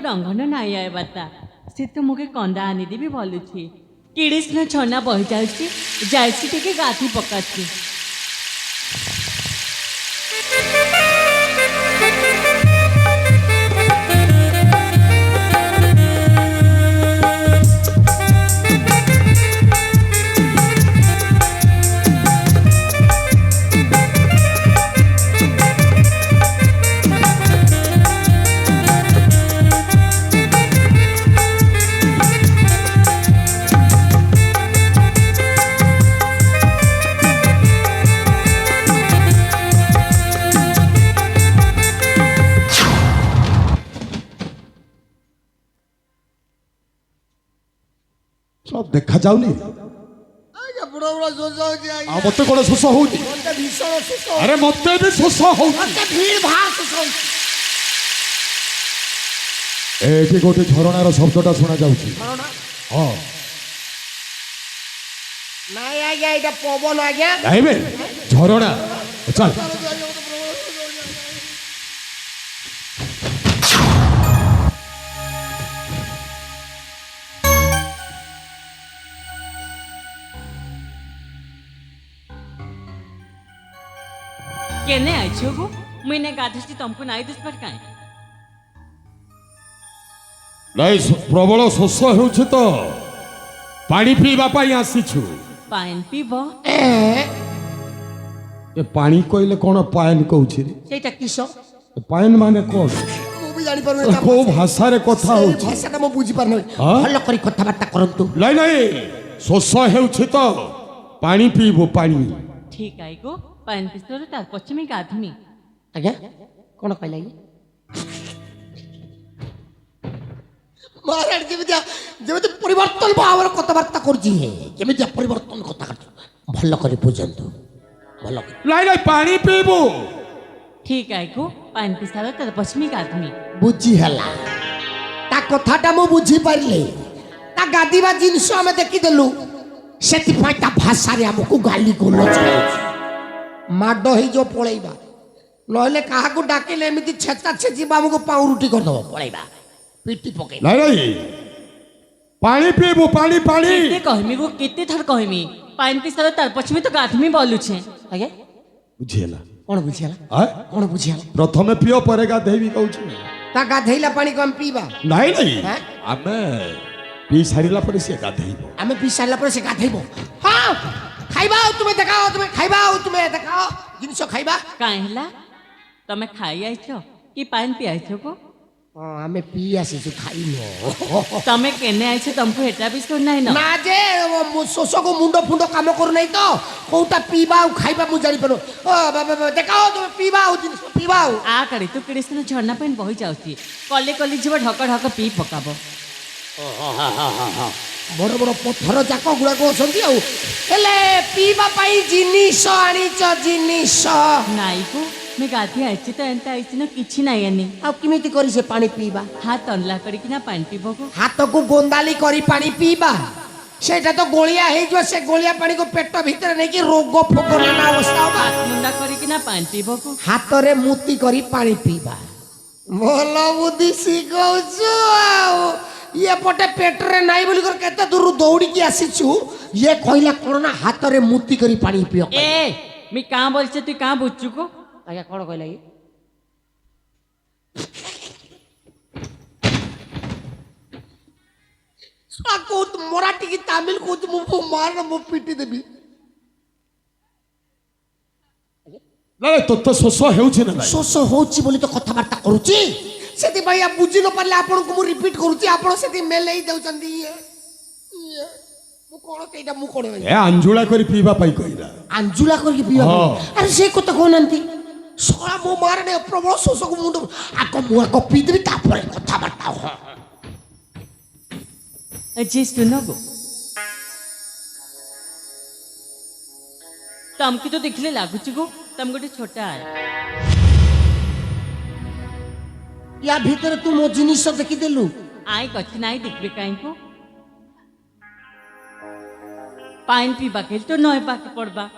रंगन नाई आए बता से तो मुझे कंदा आनी देवी भलुछि किड़िस्न छना बहि जाउछि जाइछि टिके गाथी पकाछि सब देखा जाऊनी मत कौन शोष हो अरे मत भी शोष हो गोटे झरणार शब्दटा शुणा जाऊँ हाँ नहीं आज्ञा ये पवन आज्ञा झरणा चल केने आइछो गो मुइने गाधुछि तुमको नाई दिस पर काई नहीं प्रबल शोष हो पानी पीवा आसीछु पाइन पीबो ए पानी कहले कौन पायन कहूँ सेटा किस पायन माने कौन मु भी जानि परनो को भाषा रे कथा हो भाषाटा मु बुझी परनो भल करी कथाबार्ता करंतु नहीं नहीं शोष हो पानी पीबो पानी ठीक आई गो पाइन पिसर तार पश्चिमी गाधुमी आज्ञा कौन कहला ये महाराज जेमिति परिवर्तन भावर कथाबार्ता करजी है जेमिति परिवर्तन कथा कर भल करी बुझंतु भल नहीं नहीं पानी पीबो ठीक आई गो पाइन पिसर तार पश्चिमी गाधुमी बुझी हला ता कथाटा मु बुझी पारले ता गादीबा जिंस हम देखि देलु सेति फाटा भाषा रे हमकु गाली गोल चलाउछि माड ही जो पळैबा नहले काहा को डाकिले एमिति छेचा छेचिबा हमकु पाउरुटी कर दबो पळैबा पिटी पके नहीं नहीं पानी पीबो पानी पानी केते कहमी गो केते थर कहमी पाइन पिसर तार पश्चिमी तो गाधुमी बोलु छे आगे बुझियला कोन बुझियला हां कोन बुझियला प्रथमे पियो परे गाधेबी कहू ता गाधैला पानी को हम पीबा नहीं नहीं हैं? आमे पी सारिला परे से गाधेइबो आमे पी सारला पर से गाधैबो हां खाइबा तुमे देखाओ तुमे खाइबा तुमे देखाओ जिंस खाइबा काहे हला तमे खाई आइछो कि पाइन पी आइछो गो आमे पी आसी छु खाई नो तमे केने आइछो तुमको हेटा भी सुन नाही न ना जे सोसो को मुंडो फुंडो काम कर नहीं तो कोटा पीबा खाइबा मु जानि परो ओ देखाओ तुमे पीबा जिंस पीबा आ करी तू कृष्ण झरना पाइन बहि जाउची कले कले जीव ढक ढक पी पकाबो बड़ बड़ पत्थर जाक गुड़ा को असंती आ हेले पीबा पाई जिनिस आनिच जिनिस नाई को मैं गाधी आइछि तो एंता आइछि न किछि नाही आनी आ किमिति करी से पानी पीबा हाथ अनला करी कि ना पाइन पीबो गो हाथ को गोंदाली करी पानी पीबा सेटा तो गोलिया हे जो से गोलिया पानी को पेट भीतर नहीं कि रोग फोक नाना अवस्था होगा हाथ मुंडा करी कि ना पाइन पीबो गो हाथ रे मुती करी पानी पीबा भलो बुद्धि सिखौछु आ ये पटे पेट रे नाही बोली कर केते दूर दौड़ी की आसीछु ये कहला कोन ना हाथ रे मुती करी पानी पियो ए मी का बोलछे तू का बुझछु को आज्ञा कोन कहला ये को मराठी की तमिल को मु मार मु पीटी देबी नहीं तो तो शोष हेउछि ना शोष होची बोली तो कथाबार्ता करूची सेति भाई आप बुझी न पारले आपन को मु रिपीट करूची आपन सेति मेल ही देउचंदी ये मु कोन तेटा मु कोन ए अंजुला करी पीवा पाई कहिला अंजुला करके पीवा हाँ। अरे से कत कोनंती सोळा मो मारने प्रबल शोष को मुंड आको मु आको पी देबी तापर कथाबार्ता हो जी सुनो गो तमकी तो देखले लागुची गो तम गोटे छोटा है या भीतर तू मो जिनिस देखि देलु आई कछि नाही देखबे काई को पाइन पीबा के तो नय पाके पड़बा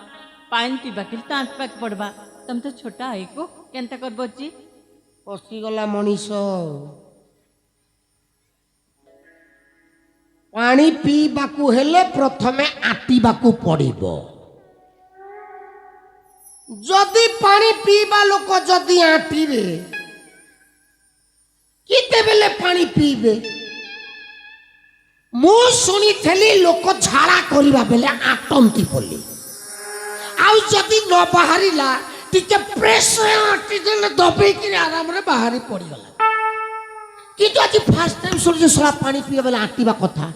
पाइन पीबा के तो आंत पाके पड़बा तम तो छोटा है को केनता करबो जी पसी गला मनीष ପାଣି ପିଇବାକୁ ହେଲେ ପ୍ରଥମେ ଆଟିବାକୁ ପଡ଼ିବ। ଯଦି ପାଣି ପିଇବା ଲୋକ ଯଦି ଆଟିବେ କେତେବେଳେ ପାଣି ପିଇବେ? ମୁଁ ଶୁଣିଥିଲି ଲୋକ ଝାଡ଼ା କରିବା ବେଲେ ଆଟନ୍ତି ବୋଲି। ଆଉ ଯଦି ନ ବାହାରିଲା ଟିକେ ପ୍ରେସରେ ଆଟି ଦେଲେ ଦବେଇକିରି ଆରାମରେ ବାହାରି ପଡ଼ିଗଲା। କିନ୍ତୁ ଆଜି ଫାର୍ଷ୍ଟ ଟାଇମ୍ ଶୁଣିଛି ଶଳା ପାଣି ପିଇବା ବେଲେ ଆଟିବା କଥା।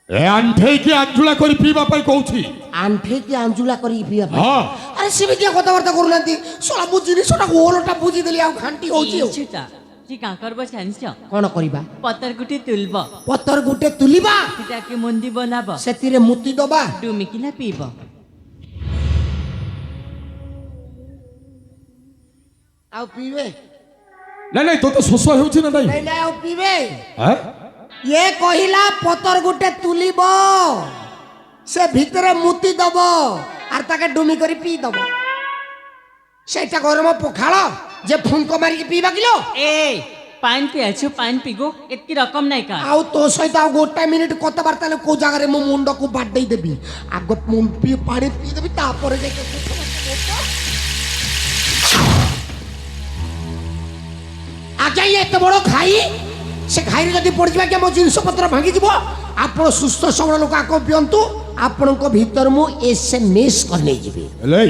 ଏ ଆଣ୍ଠେଇକି ଆଞ୍ଜୁଳା କରି ପିଇବା ପାଇଁ କହୁଛି। ଆଣ୍ଠେଇକି ଆଞ୍ଜୁଳା କରିକି ପିଇବା ପାଇଁ? ହଁ। ଆରେ ସେମିତିଆ କଥାବାର୍ତ୍ତା କରୁନାହାନ୍ତି। ଶଳା ମୁଁ ଜିନିଷଟା ଓଲଟା ବୁଝିଦେଲି ଆଉ ଘାଣ୍ଟି ହଉଛି। ଛୁଟା ଯେ କାଁ କରବ ଜାଣିଛ? କଣ କରିବା? ପତର ଗୁଟେ ତୁଲବ, ପତର ଗୋଟେ ତୁଲିବା, ସେଟାକେ ମୁନ୍ଦି ବନାବ, ସେଥିରେ ମୁତି ଦବା, ଡୁମିକିନା ପିଇବ। ଆଉ ପିଇବେ? ନାଇଁ ନାଇଁ ତୋତେ ଶୋଷ ହେଉଛି ନା ନାଇଁ? ନାଇଁ ନାଇଁ ଆଉ ପିଇବେ? ଆଁ? ଇଏ କହିଲା ପତର ଗୋଟେ ତୁଲିବ, ସେ ଭିତରେ ମୁତି ଦବ আর তাকে ডুমি করে পিই দব। সেইটা গরম পখাଳ যে ফুঙ্ক মারিকি পিଇବା কিলো। ए पान पियाछु पान पिगो एतकी रकम नाही का ଆଉ ତୋ ସହିତ ଆଉ ଗୋଟେ ମିନିଟ୍ କଥାବାର୍ତ୍ତା ହେଲେ କୋଉ ଜାଗାରେ ମୋ ମୁଣ୍ଡକୁ ବାଡେଇ ଦେବି। ଆଗ ପାଣି ପିଇଦେବି ତାପରେ ଯାଇକି ଆଜ୍ଞା ଇଏ ଏତେ ବଡ଼ ଖାଇ, ସେ ଖାଇରେ ଯଦି ପଡ଼ିଯିବା କି ମୋ ଜିନିଷପତ୍ର ଭାଙ୍ଗିଯିବ। ଆପଣ ସୁସ୍ଥ ସବଳ ଲୋକ ଆଗ ପିଅନ୍ତୁ, ଆପଣଙ୍କ ଭିତର ମୁଁ SMS କରି ନେଇଯିବି। ଏଲେ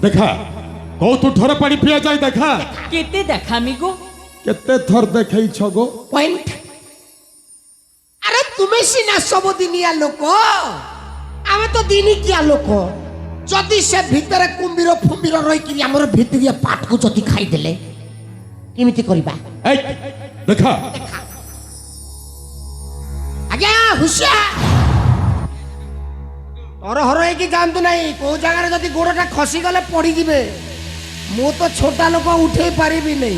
ଦେଖା କୋଉ ତୁ ଥର ପାଣି ପିଆ ଯାଇ ଦେଖା। केते देखामी गो କେତେ ଥର ଦେଖେଇଛ ଗୋ? পয়েন্ট। আরে তুমি সিনা সবদিনিয়া লোক, আমি তো দিনিকিয়া লোক। যদি সে ভিতরে কুম্ভীর ফুম্বীর রইকি আমার ভিতরিয়া পাটকু যদি খাইদেলে কেমিতি করিবা? এই দেখা আজ্ঞা হুঁশিয়ার হর হইকি যাଆନ୍ତୁ নাই। কেউ জায়গায় যদি গোড়টা খসিগলে পড়িଯିবে। মু তো ছোটা লোক উঠেই পারিবি নাই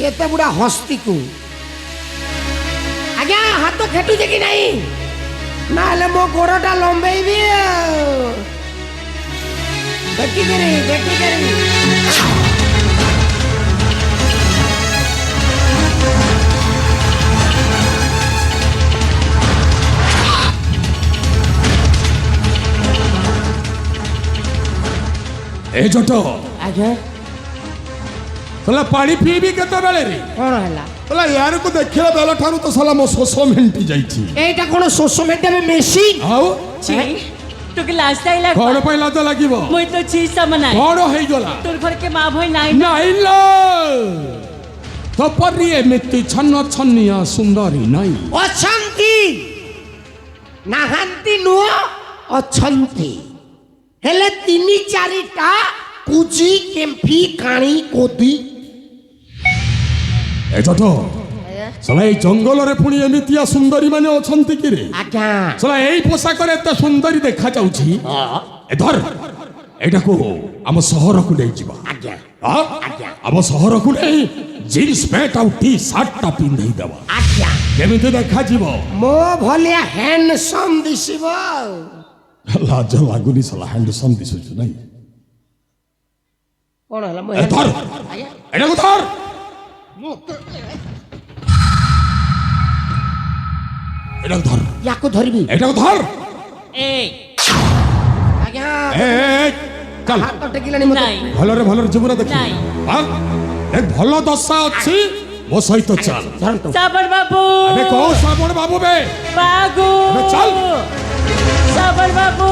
এতে বুড়া হস্তিকু। আজ্ঞা হাত খেটুছে কি নাই? না হলে মো গোড়টা লম্বেইবি। ଦେଖିକିରି ଦେଖିକିରି ଏ ଜଟ ଆଜ୍ଞା ତଲା ପାଣି ପିଇବି କେତେବେଳେ ରେ? କଣ ହେଲା? ତଲା ୟାରକୁ ଦେଖିଲା ବେଳ ଠାରୁ ତ ସାଲା ମୋ ଶୋଷ ମେଣ୍ଟି ଯାଇଛି। এইটা কোন শস্য মেটাবে মেশিন? ଆଉ छी তোকে লাজ তাই লাগ କଣ ପାଇଁ ଲାଜ ଲାଗିବ? মই তো छी ସମনাই କଣ ହେଇଗଲା? তোর ঘর কে মা ভই নাই ନାଇଁ ଲୋ ତପରି ଏମିତି ଛନ୍ନ ଛନିଆ ସୁନ୍ଦରୀ ନାଇଁ। অছন্তি নাহান্তি নুহ অছন্তি হেলে তিনি চারিটা কুজি কেম্পি কাণী কোদি। ଏ ଜଟ ସାଲା ଏଇ ଜଙ୍ଗଲରେ ପୁଣି ଏମିତିଆ ସୁନ୍ଦରୀ ମାନେ ଅଛନ୍ତି କି ରେ? আজ্ঞা ସାଲା ଏଇ ପୋଷାକରେ ଏତେ ସୁନ୍ଦରୀ ଦେଖାଯାଉଛି। ଏ ଧର ଏଇଟାକୁ ଆମ ସହରକୁ ନେଇଯିବା। আজ্ঞা ଆ? ଆମ ସହରକୁ ନେଇ ଜିନ୍ସ ପ୍ୟାଣ୍ଟ ଆଉ ଟି ସାର୍ଟଟା ପିନ୍ଧେଇ ଦେବା। আজ্ঞা କେମିତି ଦେଖାଯିବ? ମୋ ଭଳିଆ ହ୍ୟାଣ୍ଡସମ୍ ଦିଶିବ। ଲାଜ ଲାଗୁନି ସାଲା ହ୍ୟାଣ୍ଡସମ୍ ଦିଶୁଛୁ ନାଇଁ? କଣ ହେଲା? ମୁଁ ଏ ଧର ଆଜ୍ଞା ଏଟାକୁ ଧର ଏଟାକୁ ଧର ୟାକୁ ଧରିବି। ଏଟାକୁ ଧର। ए ଆଜ୍ଞା ଏ ଚାଲ ହାତ ଟେକିଲାଣି ମତେ। নাই ଭଲରେ ଭଲରେ ଯିବୁ ନା ଦେଖି। ନାଇଁ। ଏ ଭଲ ଦଶା ଅଛି ମୋ ସହିତ ଚାଲ। ଧରନ୍ତୁ। साबर बाबू ଏବେ କୋଉ ଶ୍ରାବଣ ବାବୁ ବେ? बागू अबे चल। साबर बाबू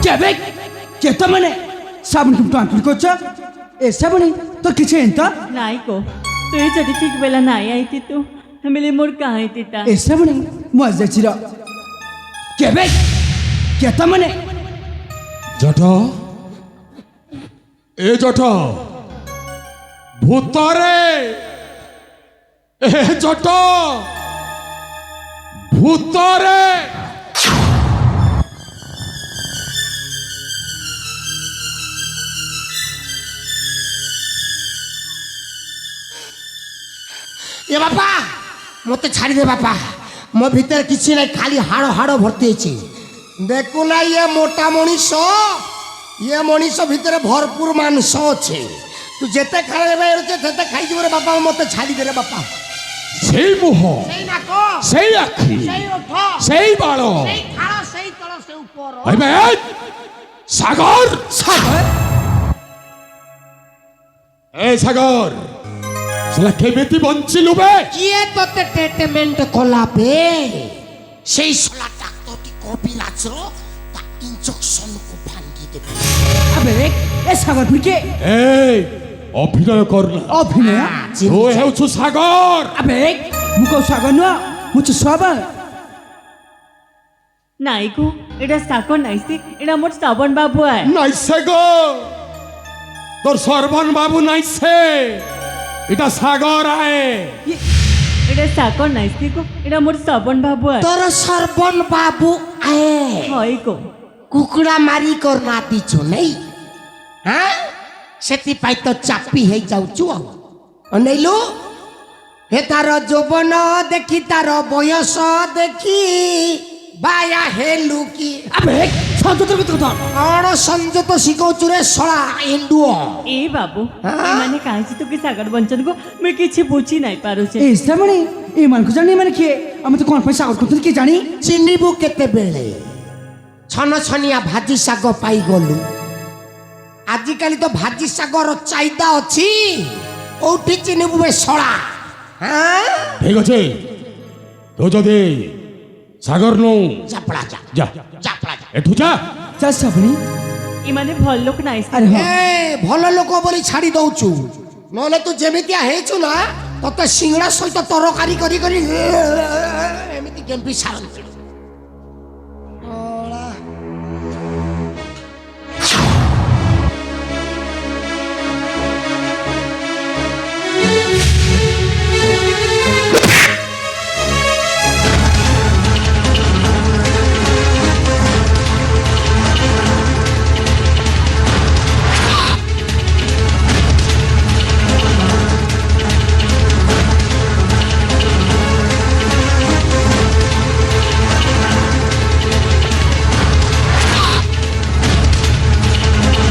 কেবে কেতা মানে সাবুন কিন্তু আঙ্কুল করছ এ সাবুনি তো কিছু এনতা নাই को তুই যদি ঠিক বেলা নাই আইতি তো মিলে মোর কাহাই তিতা এ সাবুনি মজা ছিল কেবে কেতা মানে জট এ জট ভূতরে এ জট ভূতরে এ বাপা মতে ছাড়ি দে বাপা, মো ভিতরে কিছু নাই, খালি হাড় হাড় ভর্তি হয়েছে। দেখু না ইয়ে মোটা মଣିষ, ইয়ে মଣିষ ভিতরে ভরপুর মাংস আছে। তু যেতে খাইবে সেতে খাইଯିବ রে বাপা, মতে ছাড়ি দে রে বাপা। সেই মুহ, সেই নাক, সেই আখি, সেই ওঠ, সেই বাଳ, সেই খাড়, সেই তଳ, সেই উপর। হইবে সাগর। সাগর এ সাগর, শালা কেমিতি বঞ্চিলু বে? কিয়ে তোতে ট্রিটমেন্ট কলাবে? সেই শালা ডাক্তারটি কবিরাজর তা ইনজেকশন কো ভাঙ্গি দেবে। আবে এ সাগর ফিকে এই অভিনয় কর না। অভিনয় তুই হেউছু সাগর। আবে মু কো সাগর ন মু তো সাগর। নাই গো, এটা সাকর নাইছে, এটা মোর শ্রাবণ বাবু আয়। নাইছে গো, তোর সর্বন বাবু নাইছে, এটা সাগর আয়। এটা সাকর নাইছে গো, এটা মোর শ্রাবণ বাবু আয়। তোর সর্বন বাবু আয়ে হয় গো, কুকুড়া মারি কর না দিছু নেই, হ্যাঁ ସେଥିପାଇଁ ତ ଚାପି ହେଇଯାଉଛୁ ଆଉ। ଅନେଇଲୁ ହେ ତାର ଯୌବନ ଦେଖି, ତାର ବୟସ ଦେଖି ବାୟା ହେଲୁ କି? আবে সঞ্জতের ভিতর কথা କଣ ସଂଯତ ଶିଖଉଛୁ ରେ ଶଳା ଏଣ୍ଡୁଅ? এ বাবু মানে কাহিছি তো কি সাগর বঞ্চন গো, মুই কিছু বুঝি নাই পারুছে। এই মানে এই মানকু জানি মানে কি আমি তো কোন পাই সাগর কথা কি জানি। ଚିହ୍ନିବୁ କେତେବେଳେ? ଛନ ଛନିଆ ଭାଜି ଶାଗ ପାଇଗଲୁ। ଆଜିକାଲି ତ ଭାଜି ଶାଗର ଚାହିଦା ଅଛି, କୋଉଠି ଚିହ୍ନିବୁ ବେ ଶଳା? হ্যাঁ ঠিক আছে, তো যদি সাগর নু ଚାପଡ଼ା ଯା, যা, ଚାପଡ଼ା ଯା। এঠু যা। চল সাবনি এমানে ভাল লোক নাইছে। আরে হ্যাঁ ଏ ଭଲ ଲୋକ ବୋଲି ଛାଡ଼ି ଦଉଛୁ, ନହେଲେ ତୁ ଯେମିତିଆ ହେଇଛୁ ନା, ତତେ ସିଙ୍ଗଡ଼ା ସହିତ ତରକାରୀ କରି କରି ଏମିତି କେମ୍ପି ସାରନ୍ତି।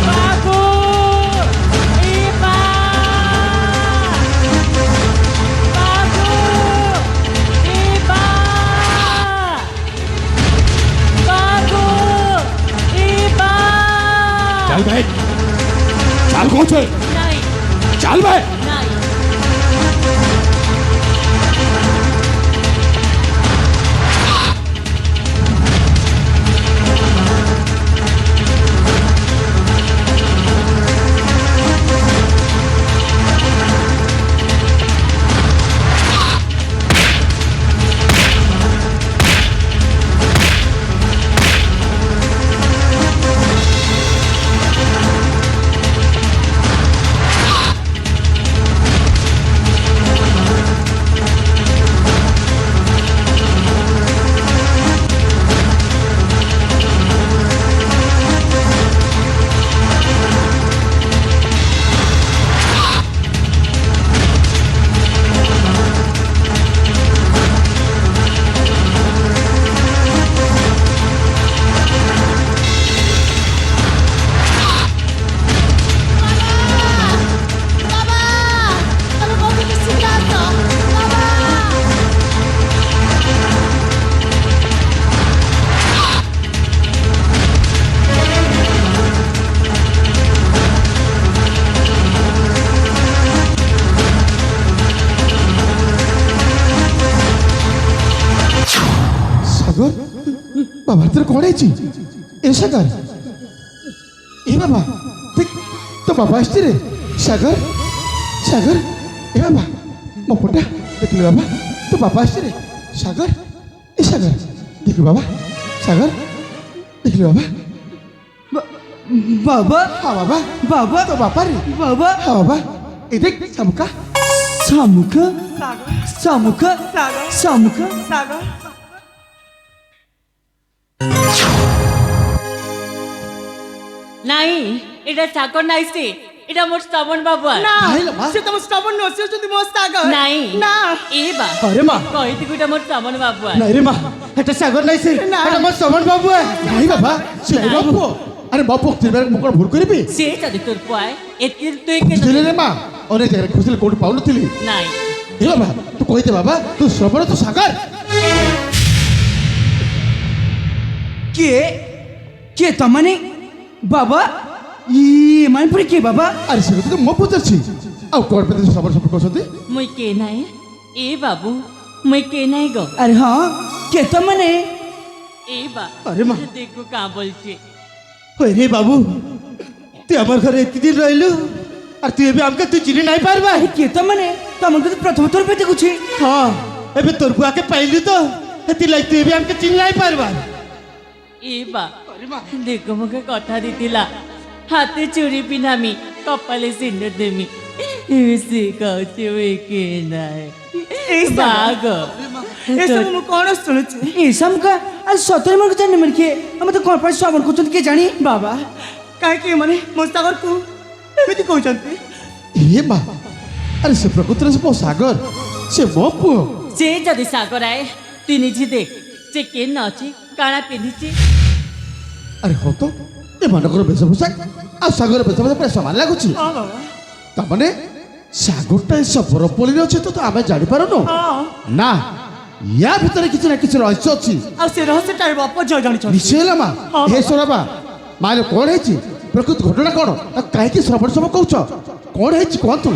বাবু এ বা বাবু এ বা বাবু এ বা চল ভাই, চাল কোছে, নাই চাল ভাই। নাই সাগর বাবা তোর কোন হয়েছি? এ সাগর, এ বাবা দেখ তো বাবা আসছে রে। সাগর সাগর, এ বাবা মপটা দেখলি বাবা, তো বাবা আসছে রে। সাগর, এ সাগর দেখলি বাবা, সাগর দেখলি বাবা। বাবা হ্যাঁ বাবা, বাবা তো বাবা রে। বাবা হ্যাঁ বাবা, এই দেখ শামুকা। শামুক শামুক শামুক নাই এটা চাকর নাইছে, এটা মোর শ্রবণ বাবু না ভাইলা মা। সে তোমার শ্রবণ নয় সে যদি ମୋ ସାଗର নাই না এ বা আরে মা কইতি গুটা মোর শ্রবণ বাবু নাই রে মা এটা সাগর নাই সে না। এটা ମୋ শ্রবণ বাবু ନାଇଁ ବାବା ସେ ମୋ ପୁଅ ଆରେ ମୋ ପୁଅ ତିନିବାର ମୁଁ କ'ଣ ଭୁଲ କରିବି সে যদি তোর পুয়ায় এতি তুই কে ବୁଝିଲେ ରେ ମା ଅନେକ ଜାଗାରେ ଖୋଜିଲେ କୋଉଠି ପାଉନଥିଲି নাই ଏ ବାବା ତୁ କହିଦେ ବାବା ତୁ ଶ୍ରବଣ ତୁ ସାଗର କିଏ ତମାନେ ବାବା ଇ ମାନେ ପୁଣି କିଏ ବାବା ଆରେ ସେ କଥା ତ ମୋ ପଚାରୁଛି ଆଉ କ'ଣ ପାଇଁ ଶ୍ରବଣ ସବୁ କହୁଛନ୍ତି মুই কে নাই এ বাবু মুই কে নাই গো আরে হ্যাঁ কে তମାନେ এ বা আরে মা। দেখো কা বলছে রে বাবু তুই আমার ঘরে এত দিন রইলু আর তুই এবে আমাকে তুই চিনি নাই পারবা কে তମାନେ তমকে তো প্রথম তোর পে দেখুছি হ্যাঁ এবে তোর বুয়াকে পাইলু তো এতি লাই তুই এবে আমাকে চিনি নাই পারবা এ বা দেখো মুখে কথা দিতিলা হাতে চুরি পিনামি কপালে সিন্দুর দেমি সে কৌছে ওই কে নাই বাঘ এসব ମୁଁ କ'ଣ ଶୁଣୁଛି ଏସବୁ କା ଆଉ ସତରେ ମୋର ଜାଣି ମାନେ କିଏ ଆମେ ତ କ'ଣ ପାଇଁ ଶ୍ରବଣ କରୁଛନ୍ତି କିଏ ଜାଣି ବାବା କାହିଁକି ମାନେ ମୋ ସାଗରକୁ ଏମିତି କହୁଛନ୍ତି ଏ ମା ଆରେ ସେ ପ୍ରକୃତରେ ସେ ମୋ ସାଗର ସେ ମୋ ପୁଅ সে যদি সাগর আয় তুই নিজে দেখ সে কে নচি কাଣା পিঁধিছি ଆରେ ହଁ ତ ଏମାନଙ୍କର ବେଶଭୂଷା ଆଉ ସାଗର ବେଶଭୂଷା ପୁରା ସମାନ ଲାଗୁଛି ହଁ ବାବା ତାମାନେ ସାଗରଟା ଏ ସବର ପୋଲିରେ ଅଛି ତ ଆମେ ଜାଣିପାରୁନୁ ହଁ ନା ୟା ଭିତରେ କିଛି ନା କିଛି ରହସ୍ୟ ଅଛି ଆଉ ସେ ରହସ୍ୟଟା ବାପ ଝିଅ ଜାଣିଛନ୍ତି ନିଶ୍ଚୟ ହେଲା ମା ହଁ। ହେ ଶୁଣବା ମାରେ କ'ଣ ହେଇଛି ପ୍ରକୃତ ଘଟଣା କ'ଣ ଆଉ କାହିଁକି ଶ୍ରବଣ ସଭା କହୁଛ କ'ଣ ହେଇଛି କୁହନ୍ତୁ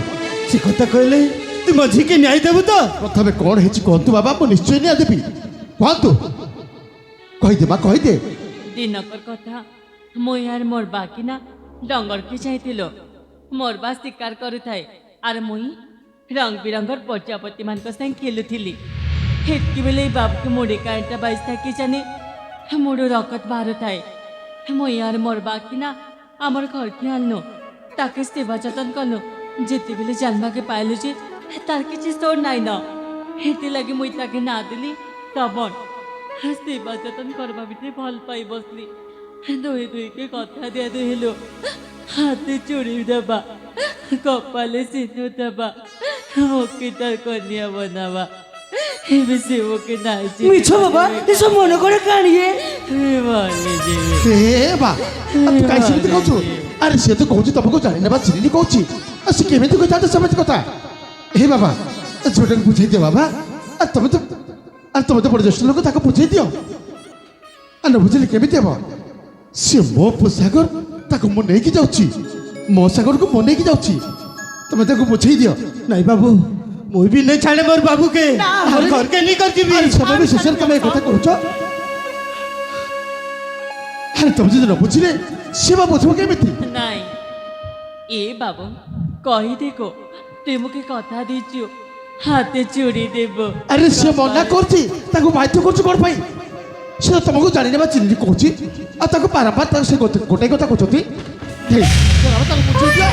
ସେ କଥା କହିଲେ ତୁ ମଝିକି ନ୍ୟାୟ ଦେବୁ ତ ପ୍ରଥମେ କ'ଣ ହେଇଛି କୁହନ୍ତୁ ବାବା ମୁଁ ନିଶ୍ଚୟ ନିଆ ଦେବି କୁହନ୍ତୁ କହିଦେ ମା କହିଦେ ଦିନକର କଥା ମୁଇଁ ଆର୍ ମୋର୍ ବାକି ନା ଡଙ୍ଗରକେ ଯାଇଥିଲ ମୋର୍ ବା ଶିକାର କରୁଥାଏ ଆର୍ ମୁଇଁ ରଙ୍ଗ ବିରଙ୍ଗର ପ୍ରଜାପତି ମାନଙ୍କ ସାଙ୍ଗେ ଖେଲୁଥିଲି ହେତ୍କି ବେଲେ ଏଇ ବାବୁକେ ମୁଡେ କାଇଁଟା ବାଇଶ থাকি জানি মুড়ো রকত বারুথায় মুই আর মোর বাকি না আমার ঘরকে আনলো তাকে সেবা যতন করলো যেতেবেলে জানবাকে পাইলো যে তার কিছু তোর নাই না হেতে লাগে মুই তাকে না দিলি তবন সেবা যতন করবা ভিতরে ভাল পাই বসলি দুই দুইকে কথা দিয়া দুইলো হাতে চুড়ি দেবা কপালে সিঁদুর দেবা ওকে তার কন্যা বানাবা এবে সে ওকে নাইছে মিছ বাবা এসব মনে করে কাঁড়িয়ে বলে যাবে ହେ ବା ଆଉ ତୁ କାହିଁ ସେମିତି କହୁଛୁ ଆରେ ସେ ତ କହୁଛି ତମକୁ ଜାଣି ନେବା ଚିନି କହୁଛି ଆଉ ସେ କେମିତି କହିଥାନ୍ତେ ସେମିତି କଥା ହେ ବାବା ଝିଅଟାକୁ ବୁଝେଇ ଦିଅ ବାବା ଆଉ ତମେ ତ ବଡ଼ ଜ୍ୟେଷ୍ଠ ଲୋକ ତାକୁ ବୁଝେଇ ଦିଅ ଆଉ ନ ବୁଝିଲେ କେମିତି ହେବ ସେ ମୋ ପୁଅ ସାଗର ତାକୁ ମୁଁ ନେଇକି ଯାଉଛି ମୋ ସାଗରକୁ ମୁଁ ନେଇକି ଯାଉଛି ତମେ ତାକୁ ବୁଝେଇ ଦିଅ নাই বাবু মুই भी नहीं छाड़े मोर बाबू के और घर के नहीं कर जीबी ଆରେ ସେବେ ବି ଶେଷରେ ତମେ ଏ କଥା କହୁଛ ଆରେ ତମେ ଯଦି ନ ବୁଝିଲେ ସେ ବା ବୁଝିବ କେମିତି নাই এ বাবু কহি দেখো তুই মুখে কথা দিচ্ছু হাতে চুড়ি দেব আরে সে মନା করছি তাকে বাধ্য করছো কোন পাই সে তো তোমাকে জানি নেবা চিনি কହୁଛି ଆଉ ତାକୁ ବାରମ୍ବାର ତାକୁ ସେ ଗୋଟାଏ କଥା କହୁଛନ୍ତି ହେଇ ତାକୁ ବୁଝେଇ ଦିଅ